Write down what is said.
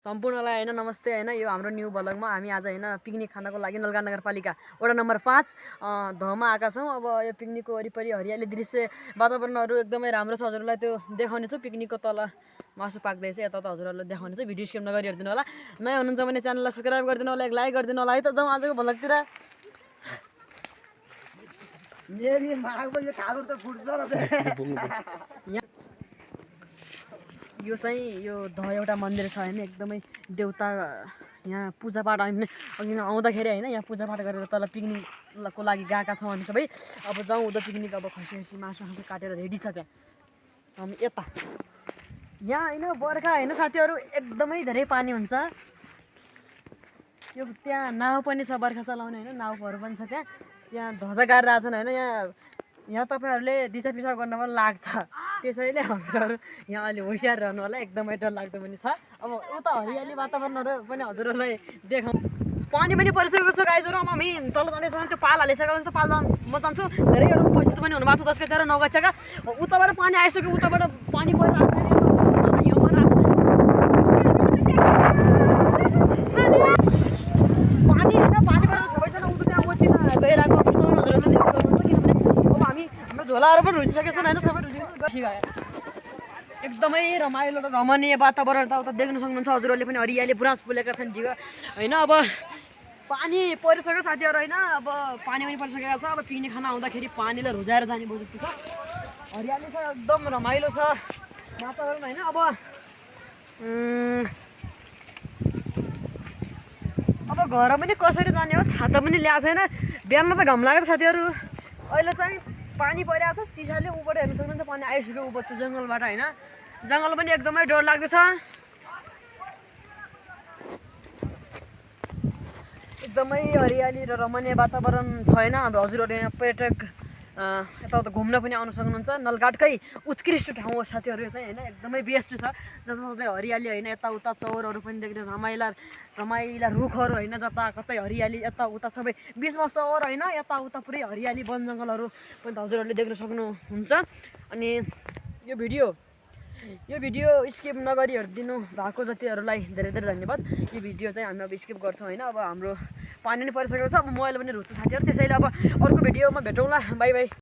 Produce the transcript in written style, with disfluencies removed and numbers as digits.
सम्पूर्णलाई होइन नमस्ते होइन यो हाम्रो न्यू भ्लगमा हामी आज होइन पिकनिक खानको लागि नलगा नगरपालिका वडा नम्बर 5 धमा आएका छौँ। अब यो पिकनिकको वरिपरि हरियाली दृश्य वातावरणहरू एकदमै राम्रो छ। हजुरलाई त्यो देखाउने छु। पिकनिकको तल मासु पाक्दैछ यता त हजुरहरूलाई देखाउने छु। भिडियो स्किप नगरी हेरिदिनु होला। नयाँ हुनुहुन्छ भने च्यानललाई सब्सक्राइब गरिदिनु होला, एक लाइक गरिदिनु होला है। त जाउँ आजको भ्लगतिर। यो चाहिँ यो एउटा मन्दिर छ होइन, एकदमै देउता यहाँ पूजापाठ हामी अघि आउँदाखेरि होइन यहाँ पूजापाठ गरेर तल पिकनिकको लागि गएका छौँ हामी सबै। अब जाउँ उता पिकनिक। अब खसी मासु काटेर रेडी छ त्यहाँ। हामी यता यहाँ होइन बर्खा होइन साथीहरू, एकदमै धेरै पानी हुन्छ। यो त्यहाँ नाउ पनि छ बर्खा चलाउने होइन, नाउहरू पनि छ त्यहाँ। यहाँ ध्वजा गाडेर आछन् होइन। यहाँ तपाईँहरूले दिशा पिसाब गर्न पनि लाग्छ, त्यसैले हजुरहरू यहाँ अलि होसियार रहनु होला। एकदमै डरलाग्दो पनि छ। अब उता हरियाली वातावरणहरू पनि हजुरहरूलाई देखाउँ। पानी पनि परिसकेको छ गाइजहरू। अब हामी तल जाँदैछौँ। त्यो पाल हालिसकेको छ। पाल म जान्छु। धेरैहरू उपस्थित पनि हुनुभएको छ 10 गतेर 9 गतेका। उताबाट पानी आइसक्यो, उताबाट पानी परिरहेको छ। पानी होइन पानी परेर सबैजना उता त्यहाँ ओछिन गइरहेको अवस्थामा हजुरहरूले देख्न सक्नुहुन्छ। किनभने अब हाम्रो झोलाहरू पनि रुचिसकेको छन् होइन, सबै रुचि गयो। एकदमै रमाइलो र रमणीय वातावरण उता देख्न सक्नुहुन्छ हजुरहरूले पनि। हरियाली पुरा फुलेका छन् ठिक होइन। अब पानी परिसक्यो साथीहरू होइन। अब पानी पनि परिसकेको छ। अब पिकनिक खाना आउँदाखेरि पानीलाई रुजाएर जाने भयो जस्तो छ। हरियाली छ, एकदम रमाइलो छ वातावरण होइन। अब घर पनि कसरी जाने हो, छाता पनि ल्याएको छैन। बिहानमा त घाम लागेको साथीहरू। अहिले चाहिँ पानी परिरहेको छ। चिसाले ऊबाट हेर्न सक्नुहुन्छ पानी आइसक्यो ऊ त्यो जङ्गलबाट होइन। जङ्गल पनि एकदमै डर लाग्दछ। एकदमै हरियाली र रमणीय वातावरण छ होइन। अब हजुरहरू यहाँ पर्यटक यताउता घुम्न पनि आउन सक्नुहुन्छ। नलगाटकै उत्कृष्ट ठाउँ हो साथीहरू यो चाहिँ होइन। एकदमै बेस्ट छ। जताततै हरियाली होइन, यताउता चौरहरू पनि देख्ने रमाइला रुखहरू होइन, जता कतै हरियाली यताउता सबै बिचमा चौर होइन, यताउता पुरै हरियाली वन जङ्गलहरू पनि हजुरहरूले देख्न सक्नुहुन्छ। अनि यो भिडियो स्किप नगरी हेरिदिनु भएको जतिहरूलाई धेरै धेरै धन्यवाद। यो भिडियो चाहिँ हामी अब स्किप गर्छौँ होइन। अब हाम्रो पानी पनि परिसकेको छ। अब मोबाइल पनि रुच्छ साथीहरू, त्यसैले अब अर्को भिडियोमा भेटौँला। By by.